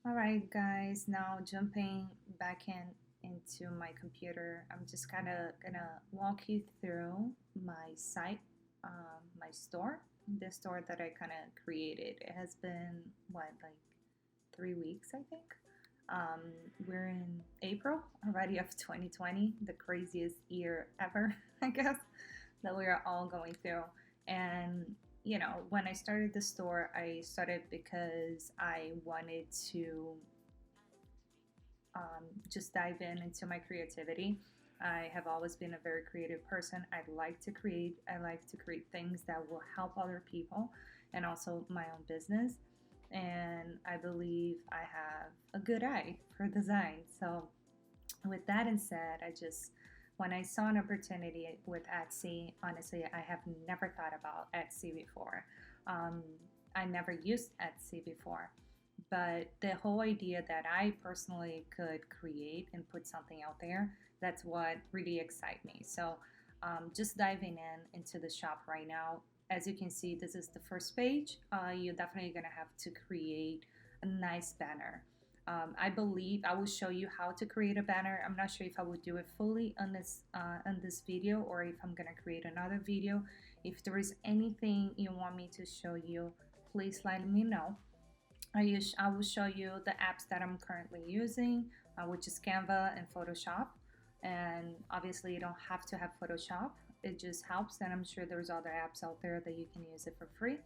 All right, guys, now jumping back into my computer, I'm just kind of gonna walk you through my site, my store, the store that I kind of created. It has been what, like 3 weeks, I think. Um, we're in April already of 2020, the craziest year ever, I guess, that we are all going through. And when I started the store, I started because I wanted to just dive into my creativity. I have always been a very creative person. I like to create. I like to create things that will help other people and also my own business. And I believe I have a good eye for design. So, with that in said, when I saw an opportunity with Etsy, honestly, I have never thought about Etsy before. Um, I never used Etsy before, but the whole idea that I personally could create and put something out there, that's what really excites me. So, just diving into the shop right now. As you can see, this is the first page. You're definitely gonna have to create a nice banner. I believe I will show you how to create a banner. I'm not sure if I will do it fully on this video or if I'm gonna create another video. If there is anything you want me to show you, please let me know. I will show you the apps that I'm currently using, which is Canva and Photoshop. And obviously, you don't have to have Photoshop. It just helps, and I'm sure there's other apps out there that you can use it for free.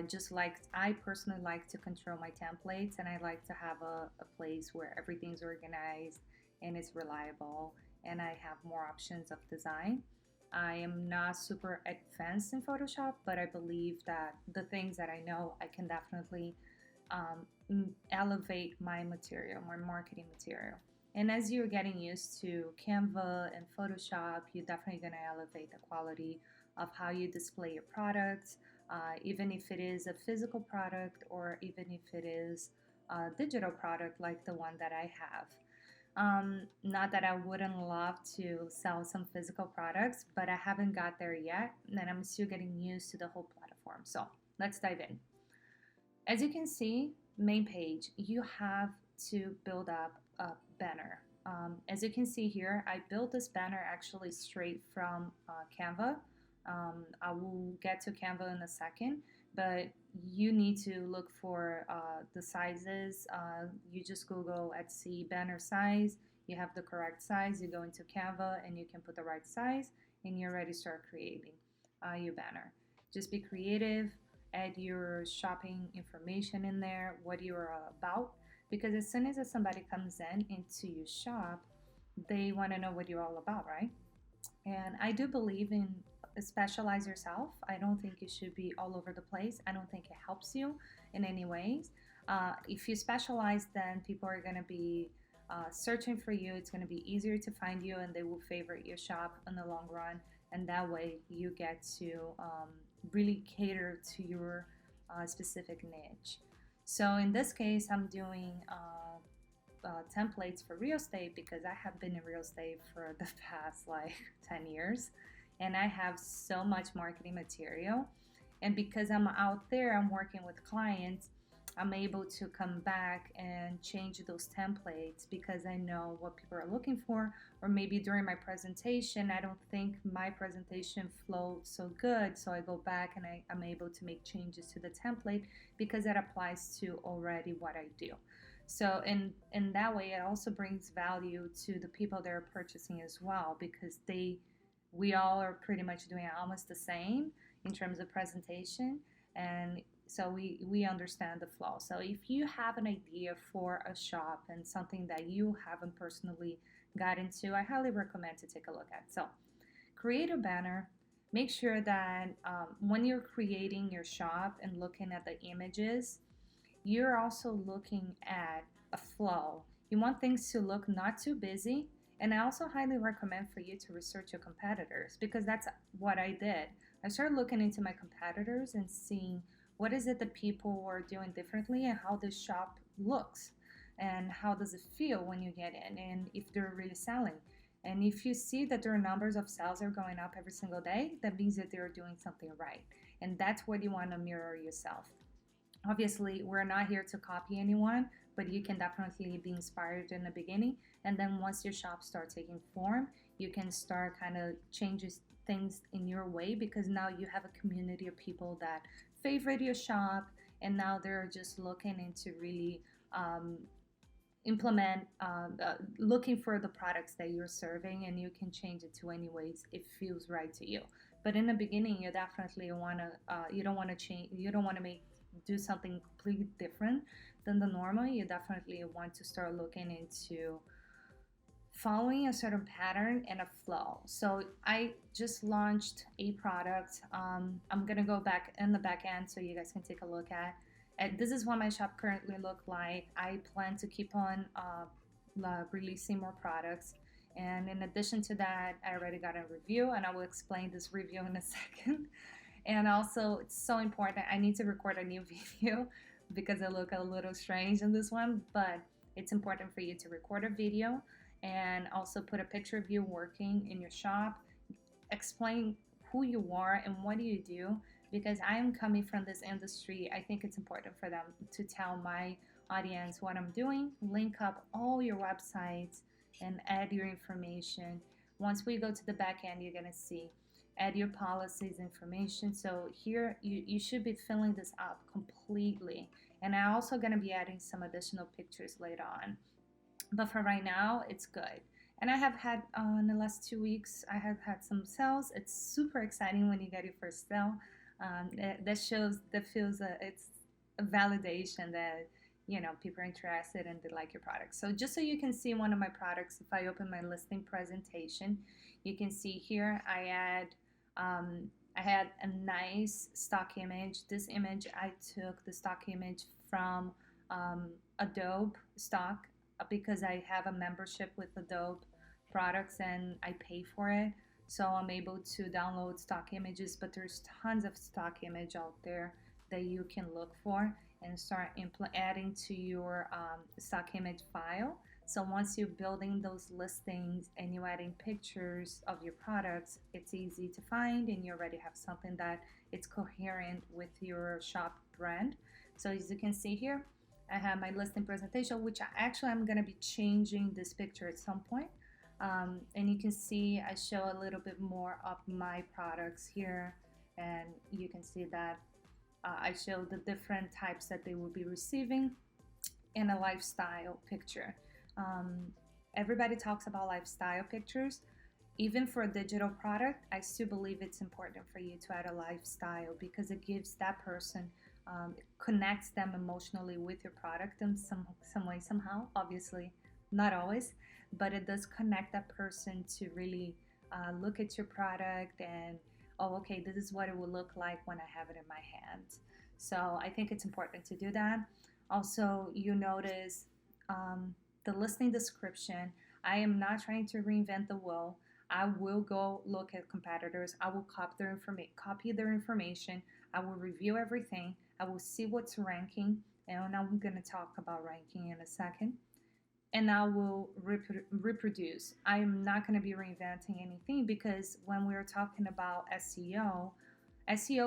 Just like I personally like to control my templates, and I like to have a place where everything's organized and it's reliable, and I have more options of design. I am not super advanced in Photoshop, but I believe that the things that I know, I can definitely elevate my material, my marketing material. And as you're getting used to Canva and Photoshop, you're definitely going to elevate the quality of how you display your products, even if it is a physical product or even if it is a digital product like the one that I have. Not that I wouldn't love to sell some physical products, but I haven't got there yet, and I'm still getting used to the whole platform. So let's dive in. As you can see, main page, you have to build up a banner. As you can see here, I built this banner actually straight from Canva. I will get to Canva in a second, but you need to look for the sizes. You just Google Etsy banner size. You have the correct size. You go into Canva and you can put the right size, and you're ready to start creating your banner. Just be creative. Add your shopping information in there, what you're about, because as soon as somebody comes into your shop, they want to know what you're all about, right? And I do believe in specialize yourself. I don't think you should be all over the place. I don't think it helps you in any ways. If you specialize, then people are going to be searching for you. It's going to be easier to find you, and they will favorite your shop in the long run. And that way, you get to really cater to your specific niche. So in this case, I'm doing templates for real estate because I have been in real estate for the past like 10 years, and I have so much marketing material. And because I'm out there, I'm working with clients, I'm able to come back and change those templates because I know what people are looking for. Or maybe during my presentation, I don't think my presentation flowed so good. So I go back and I'm able to make changes to the template because that applies to already what I do. So in that way, it also brings value to the people that are purchasing as well, because we all are pretty much doing almost the same in terms of presentation. And so we understand the flow. So if you have an idea for a shop and something that you haven't personally got into, I highly recommend to take a look at. So create a banner. Make sure that when you're creating your shop and looking at the images, you're also looking at a flow. You want things to look not too busy. And I also highly recommend for you to research your competitors, because that's what I did. I started looking into my competitors and seeing what is it that people are doing differently and how the shop looks and how does it feel when you get in and if they're really selling. And if you see that their numbers of sales are going up every single day, that means that they're doing something right. And that's what you want to mirror yourself. Obviously, we're not here to copy anyone. but you can definitely be inspired in the beginning. And then once your shop starts taking form, you can start kind of changes things in your way, because now you have a community of people that favorite your shop, and now they're just looking into really implement looking for the products that you're serving, and you can change it to any ways it feels right to you. But in the beginning, you definitely want to you don't want to change, you don't want to make do something completely different than the normal. You definitely want to start looking into following a certain pattern and a flow. So I just launched a product. I'm gonna go back in the back end so you guys can take a look at. And this is what my shop currently look like. I plan to keep on releasing more products. And in addition to that, I already got a review, and I will explain this review in a second. And also, it's so important. I need to record a new video because I look a little strange in this one, but it's important for you to record a video and also put a picture of you working in your shop. Explain who you are and what do you do, because I am coming from this industry. I think it's important for them to tell my audience what I'm doing, link up all your websites, and add your information. Once we go to the back end, you're gonna see add your policies information. So here you should be filling this up completely. And I'm also gonna be adding some additional pictures later on. But for right now, it's good. And I have had in the last 2 weeks, I have had some sales. It's super exciting when you get your first sale. That feels it's a validation that people are interested and they like your product. So just so you can see one of my products, if I open my listing presentation, you can see here I had a nice stock image. This image, I took the stock image from Adobe stock, because I have a membership with Adobe products and I pay for it. So I'm able to download stock images, but there's tons of stock image out there that you can look for and start adding to your stock image file. So once you're building those listings and you're adding pictures of your products, it's easy to find and you already have something that it's coherent with your shop brand. So as you can see here, I have my listing presentation, which I'm going to be changing this picture at some point. And you can see I show a little bit more of my products here, and you can see that I show the different types that they will be receiving in a lifestyle picture. Everybody talks about lifestyle pictures. Even for a digital product, I still believe it's important for you to add a lifestyle, because it gives that person, it connects them emotionally with your product in some way, somehow. Obviously, not always, but it does connect that person to really look at your product and, oh, okay, this is what it will look like when I have it in my hands. So I think it's important to do that. Also, you notice the listing description. I am not trying to reinvent the wheel. I will go look at competitors. I will copy their information. I will review everything. I will see what's ranking, and I'm going to talk about ranking in a second. And I will reproduce. I am not going to be reinventing anything, because when we're talking about SEO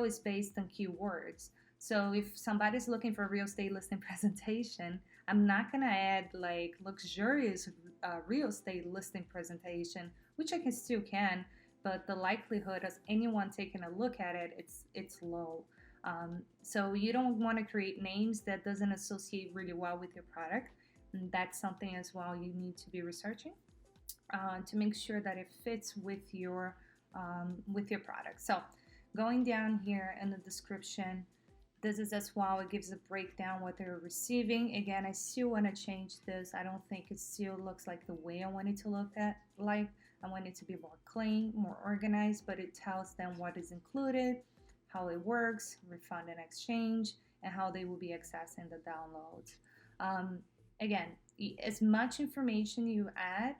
is based on keywords. So if somebody's looking for a real estate listing presentation, I'm not going to add like luxurious real estate listing presentation, which I still can, but the likelihood of anyone taking a look at it, it's low. So you don't want to create names that doesn't associate really well with your product. And that's something as well you need to be researching to make sure that it fits with your product. So going down here in the description, this is as well, it gives a breakdown what they're receiving. Again, I still want to change this. I don't think it still looks like the way I want it to look like. I want it to be more clean, more organized, but it tells them what is included, how it works, refund and exchange, and how they will be accessing the downloads. Again, as much information you add,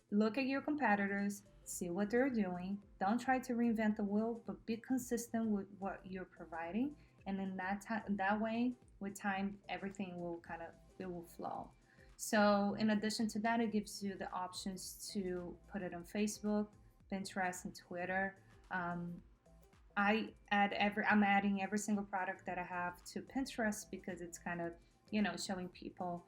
look at your competitors, see what they're doing. Don't try to reinvent the wheel, but be consistent with what you're providing. And then that way, with time, everything will it will flow. So in addition to that, it gives you the options to put it on Facebook, Pinterest, and Twitter. I'm adding every single product that I have to Pinterest, because it's kind of showing people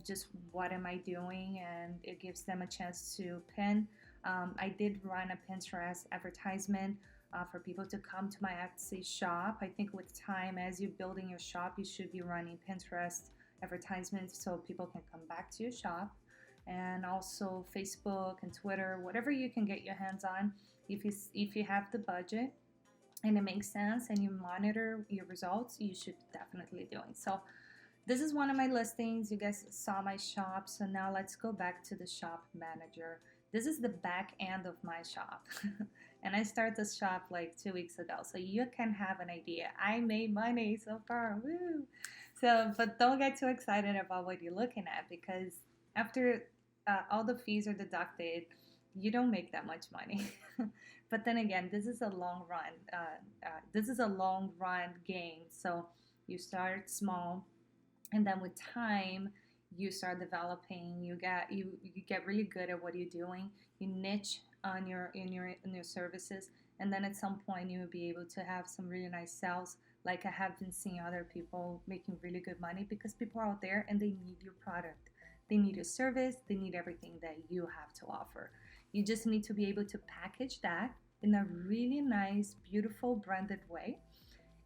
just what am I doing, and it gives them a chance to pin. I did run a Pinterest advertisement for people to come to my Etsy shop. I think with time, as you're building your shop, you should be running Pinterest advertisements so people can come back to your shop. And also Facebook and Twitter, whatever you can get your hands on. If you have the budget and it makes sense and you monitor your results, you should definitely do it. So this is one of my listings. You guys saw my shop. So now let's go back to the shop manager. This is the back end of my shop. And I started this shop like 2 weeks ago. So you can have an idea. I made money so far. Woo! So, but don't get too excited about what you're looking at, because after all the fees are deducted, you don't make that much money. But then again, this is a long run. This is a long run game. So you start small, and then with time you start developing. You get really good at what you're doing. You niche on your services, and then at some point you will be able to have some really nice sales. Like I have been seeing other people making really good money, because people are out there and they need your product, they need your service, they need everything that you have to offer. You just need to be able to package that in a really nice, beautiful, branded way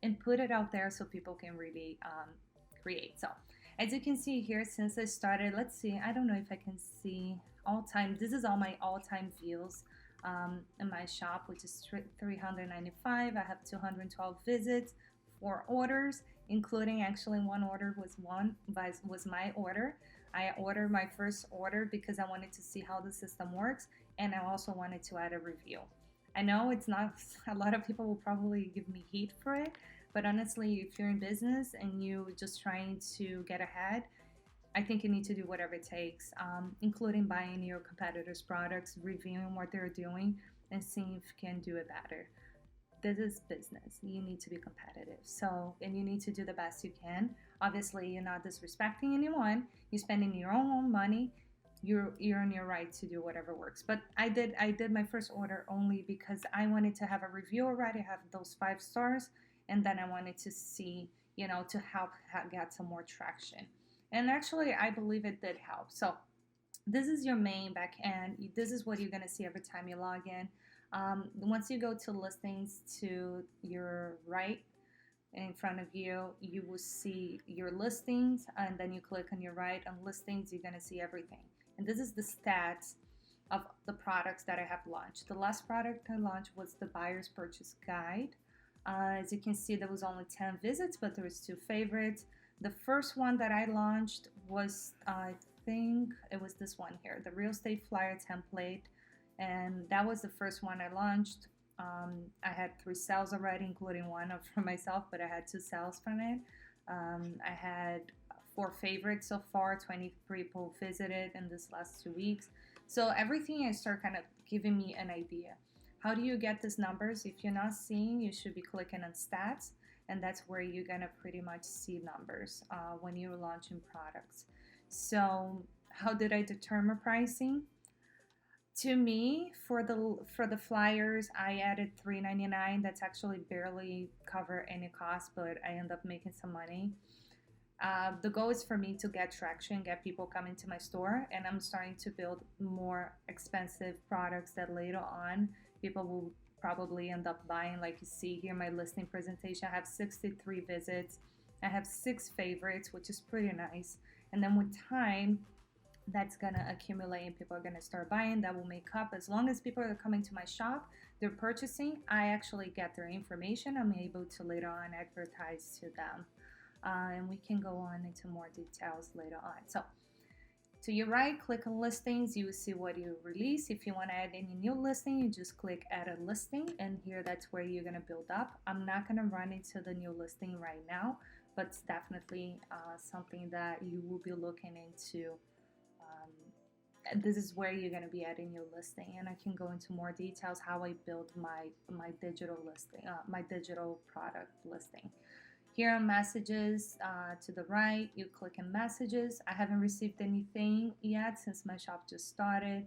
and put it out there so people can really create. So as you can see here, since I started, let's see, I don't know if I can see all time. This is all my all-time views in my shop, which is 395. I have 212 visits, 4 orders, including actually one order was my order. I ordered my first order because I wanted to see how the system works, and I also wanted to add a review. I know it's not, a lot of people will probably give me heat for it, but honestly, if you're in business and you're just trying to get ahead, I think you need to do whatever it takes, including buying your competitors' products, reviewing what they're doing, and seeing if you can do it better. This is business. You need to be competitive. So, and you need to do the best you can. Obviously, you're not disrespecting anyone. You're spending your own money. You're in your right to do whatever works. But I did my first order only because I wanted to have a review already, have those 5 stars, and then I wanted to see, to help get some more traction. And actually, I believe it did help. So this is your main back end. This is what you're going to see every time you log in. Once you go to listings to your right, in front of you, you will see your listings, and then you click on your right on listings, you're going to see everything. And this is the stats of the products that I have launched. The last product I launched was the buyer's purchase guide. As you can see, there was only 10 visits, but there was 2 favorites. The first one that I launched was, I think it was this one here, the real estate flyer template. And that was the first one I launched. I had 3 sales already, including one for myself, but I had 2 sales from it. I had 4 favorites so far, 20 people visited in this last 2 weeks. So everything I start kind of giving me an idea. How do you get these numbers? If you're not seeing, you should be clicking on stats, and that's where you're gonna pretty much see numbers when you're launching products. So how did I determine pricing? To me, for the flyers, I added $3.99. That's actually barely cover any cost, but I end up making some money. The goal is for me to get traction, get people coming to my store, and I'm starting to build more expensive products that later on people will probably end up buying. Like you see here, my listing presentation, I have 63 visits. I have 6 favorites, which is pretty nice. And then with time, that's gonna accumulate and people are gonna start buying. That will make up. As long as people are coming to my shop, they're purchasing, I actually get their information. I'm able to later on advertise to them. And we can go on into more details later on. So to your right, click on listings. You will see what you release. If you want to add any new listing, you just click add a listing, and here that's where you're going to build up. I'm not going to run into the new listing right now, but it's definitely something that you will be looking into. This is where you're going to be adding your listing, and I can go into more details how I build my digital listing, my digital product listing. Here on messages, to the right, you click on messages. I haven't received anything yet since my shop just started.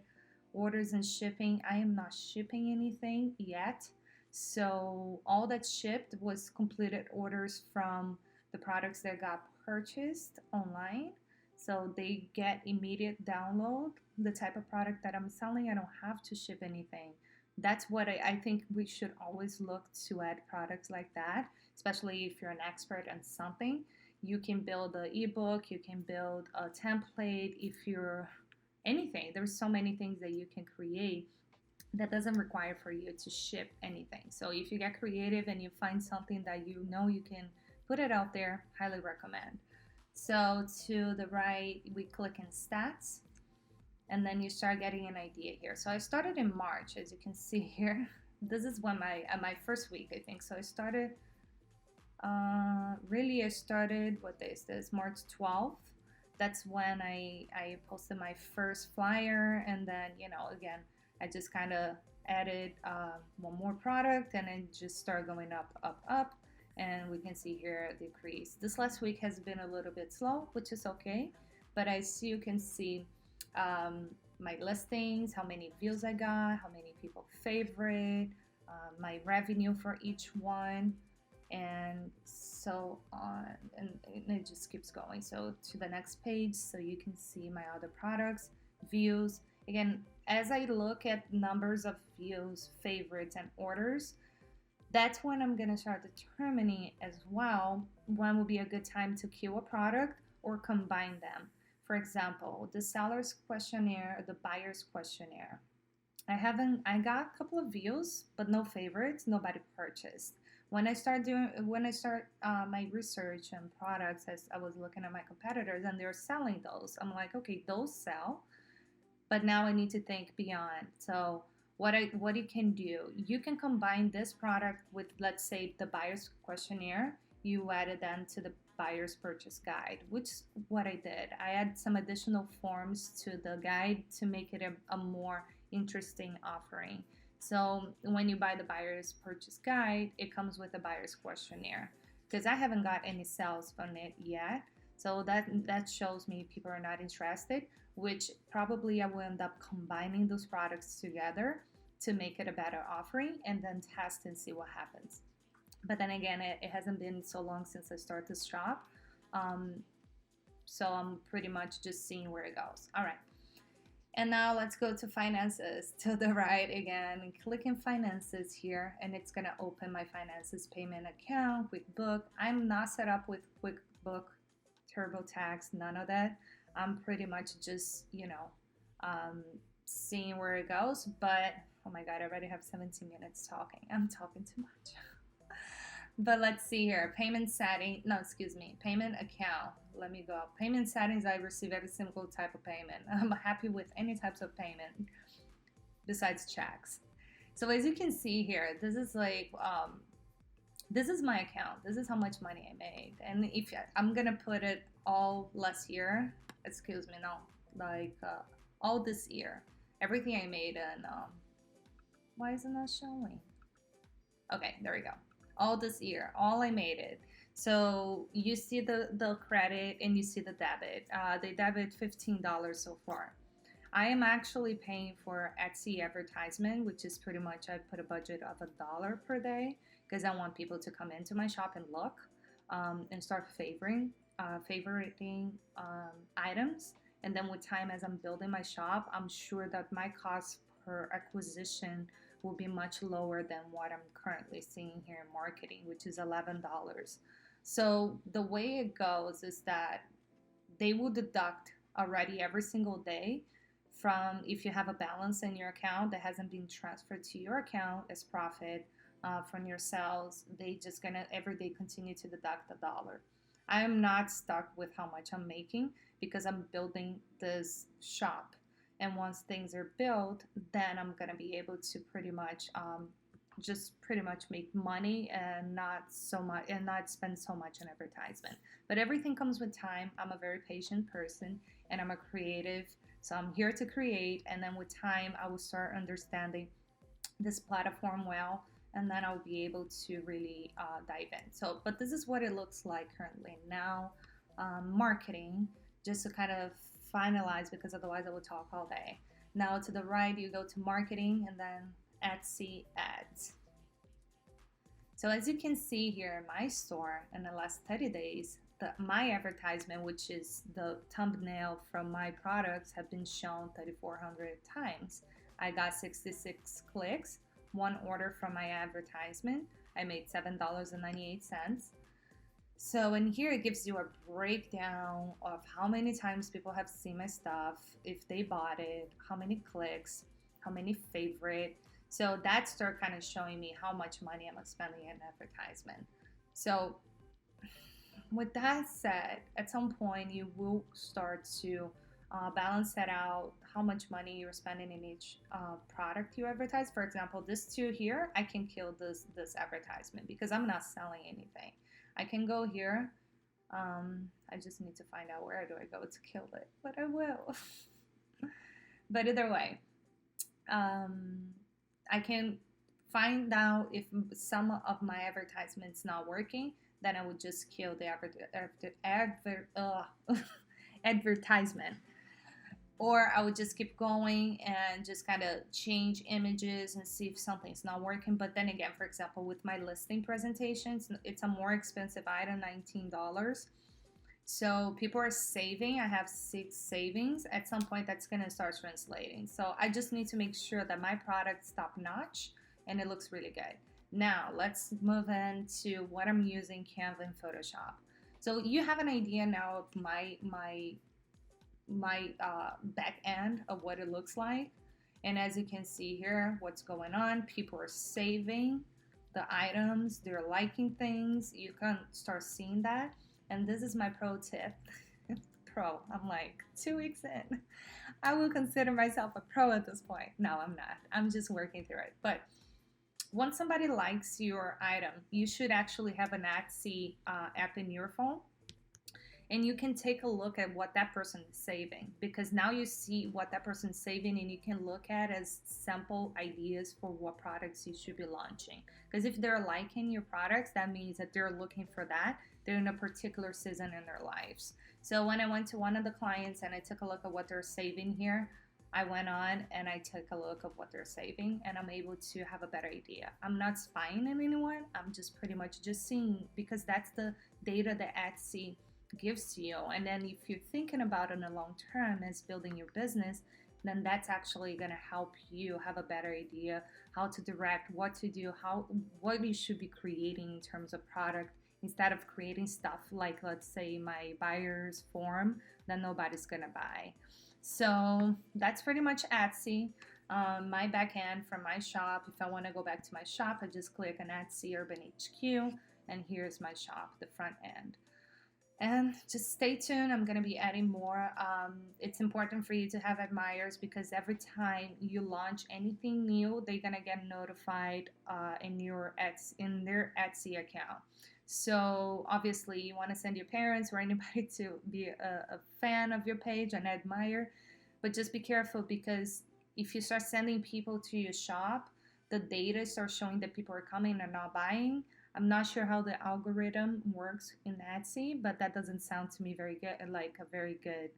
Orders and shipping, I am not shipping anything yet. So all that shipped was completed orders from the products that got purchased online, so they get immediate download. The type of product that I'm selling, I don't have to ship anything. That's what I think we should always look to add products like that, especially if you're an expert on something. You can build an ebook, you can build a template. If you're anything, there's so many things that you can create that doesn't require for you to ship anything. So if you get creative and you find something that you know you can put it out there, highly recommend. So to the right, we click in stats, and then you start getting an idea here. So I started in March, as you can see here. This is when my first week, I think. So I started, I started, what day is this? March 12th. That's when I posted my first flyer, and then, again, I just kind of added one more product, and then just start going up, up, up. And we can see here a decrease. This last week has been a little bit slow, which is okay. But as you can see, my listings, how many views I got, how many people favorite, my revenue for each one, and so on, and it just keeps going. So to the next page, so you can see my other products, views. Again, as I look at numbers of views, favorites, and orders, that's when I'm going to start determining as well when will be a good time to queue a product or combine them. For example, the seller's questionnaire, the buyer's questionnaire. I got a couple of views, but no favorites, nobody purchased. When I start my research on products, as I was looking at my competitors and they're selling those, I'm like, okay, those sell, but now I need to think beyond. So what you can do, you can combine this product with, let's say, the buyer's questionnaire. You added them to the buyer's purchase guide, which is what I did. I add some additional forms to the guide to make it a more interesting offering. So when you buy the buyer's purchase guide, it comes with a buyer's questionnaire, because I haven't got any sales from it yet. So that shows me people are not interested, which probably I will end up combining those products together to make it a better offering, and then test and see what happens. But then again, it hasn't been so long since I started this shop. So I'm pretty much just seeing where it goes. All right. And now let's go to finances to the right again, and click in finances here, and it's going to open my finances payment account, QuickBook. I'm not set up with QuickBook, TurboTax, none of that. I'm pretty much just, seeing where it goes. But oh my God, I already have 17 minutes talking. I'm talking too much. But let's see here. Payment account. Let me go. Payment settings, I receive every single type of payment. I'm happy with any types of payment besides checks. So as you can see here, this is like, this is my account. This is how much money I made. And if I'm going to put it all last year, all this year, everything I made. And why is it not showing? Okay, there we go. All this year, all I made it. So you see the credit and you see the debit. They debit $15 so far. I am actually paying for Etsy advertisement, which is pretty much, I put a budget of $1 per day, because I want people to come into my shop and look and start favoriting items. And then with time, as I'm building my shop, I'm sure that my cost per acquisition will be much lower than what I'm currently seeing here in marketing, which is $11. So the way it goes is that they will deduct already every single day from, if you have a balance in your account that hasn't been transferred to your account as profit from your sales, they just gonna every day continue to deduct $1. I am not stuck with how much I'm making, because I'm building this shop. And once things are built, then I'm going to be able to pretty much make money and not spend so much on advertisement. But everything comes with time. I'm a very patient person, and I'm a creative. So I'm here to create, and then with time, I will start understanding this platform well, and then I'll be able to really dive in. So, but this is what it looks like currently. Now, marketing, just to kind of finalize, because otherwise I will talk all day. Now to the right, you go to marketing and then Etsy ads. So as you can see here in my store, in the last 30 days, my advertisement, which is the thumbnail from my products, have been shown 3,400 times. I got 66 clicks, one order from my advertisement. I made $7.98. So in here it gives you a breakdown of how many times people have seen my stuff, if they bought it, how many clicks, how many favorite. So that start kind of showing me how much money I'm spending in advertisement. So with that said, at some point you will start to balance that out, how much money you're spending in each product you advertise. For example, this two here, I can kill this advertisement because I'm not selling anything. I can go here. I just need to find out where do I go to kill it, but I will. But either way, I can find out if some of my advertisements not working, then I would just kill the advertisement. Or I would just keep going and just kind of change images and see if something's not working. But then again, for example, with my listing presentations, it's a more expensive item, $19. So people are saving. I have 6 savings. At some point, that's going to start translating. So I just need to make sure that my product's top notch and it looks really good. Now, let's move into what I'm using, Canva and Photoshop. So you have an idea now of my back end of what it looks like. And as you can see here, what's going on, people are saving the items, they're liking things. You can start seeing that. And this is my pro tip. Pro, I'm like 2 weeks in. I will consider myself a pro at this point. No, I'm not. I'm just working through it. But once somebody likes your item, you should actually have an Etsy app in your phone. And you can take a look at what that person is saving, because now you see what that person is saving and you can look at as sample ideas for what products you should be launching. Because if they're liking your products, that means that they're looking for that. They're in a particular season in their lives. So when I went to one of the clients and I took a look at what they're saving here, I went on and I took a look at what they're saving and I'm able to have a better idea. I'm not spying on anyone. I'm just pretty much just seeing, because that's the data that Etsy gives to you. And then if you're thinking about it in the long term as building your business, then that's actually going to help you have a better idea how to direct, what to do, what you should be creating in terms of product, instead of creating stuff like, let's say, my buyer's form that nobody's going to buy. So that's pretty much Etsy. My back end from my shop, if I want to go back to my shop, I just click on Etsy Urban HQ and here's my shop, the front end. And just stay tuned. I'm going to be adding more. It's important for you to have admirers, because every time you launch anything new, they're going to get notified in their Etsy account. So obviously you want to send your parents or anybody to be a fan of your page and admire. But just be careful, because if you start sending people to your shop, the data starts showing that people are coming and not buying. I'm not sure how the algorithm works in Etsy, but that doesn't sound to me very good, like a very good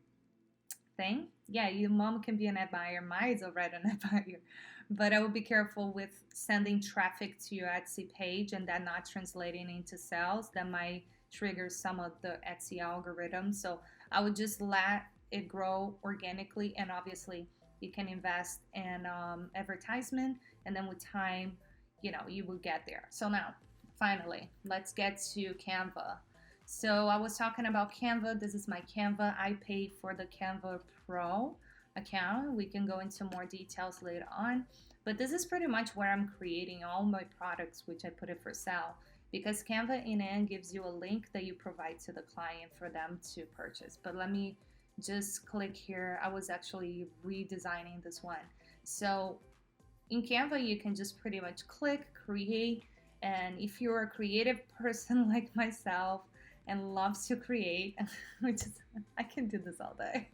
thing. Yeah, your mom can be an admirer, mine's already an admirer, but I would be careful with sending traffic to your Etsy page and that not translating into sales. That might trigger some of the Etsy algorithm. So I would just let it grow organically, and obviously you can invest in advertisement, and then with time, you will get there. So now, finally, let's get to Canva. So I was talking about Canva. This is my Canva. I paid for the Canva Pro account. We can go into more details later on. But this is pretty much where I'm creating all my products, which I put it for sale. Because Canva in the end gives you a link that you provide to the client for them to purchase. But let me just click here. I was actually redesigning this one. So in Canva, you can just pretty much click, create. And if you're a creative person like myself and loves to create, I can do this all day.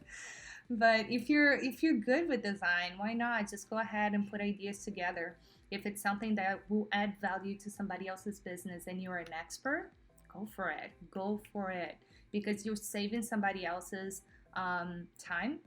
But if you're good with design, why not just go ahead and put ideas together? If it's something that will add value to somebody else's business and you're an expert, go for it. Go for it, because you're saving somebody else's time,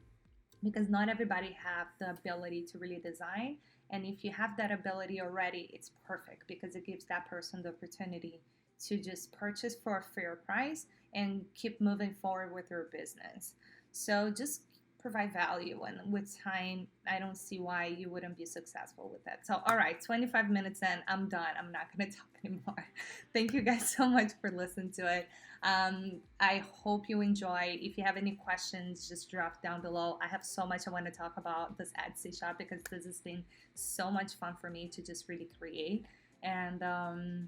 because not everybody have the ability to really design. And if you have that ability already, it's perfect, because it gives that person the opportunity to just purchase for a fair price and keep moving forward with your business. So just provide value, and with time, I don't see why you wouldn't be successful with that. So all right, 25 minutes in, I'm done. I'm not going to talk anymore. Thank you guys so much for listening to it. I hope you enjoy. If you have any questions, just drop down below. I have so much I want to talk about this Etsy shop because this has been so much fun for me to just really create. And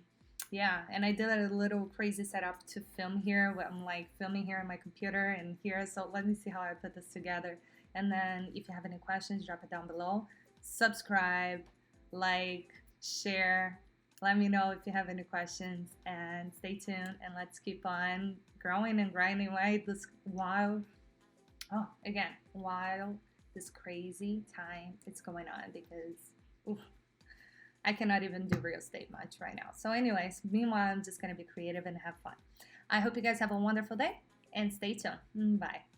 yeah, and I did a little crazy setup to film here. I'm like filming here on my computer and here. So let me see how I put this together. And then if you have any questions, drop it down below. Subscribe, like, share. Let me know if you have any questions, and stay tuned, and let's keep on growing and grinding away this while this crazy time is going on, because oof, I cannot even do real estate much right now. So anyways, meanwhile, I'm just going to be creative and have fun. I hope you guys have a wonderful day, and stay tuned. Bye.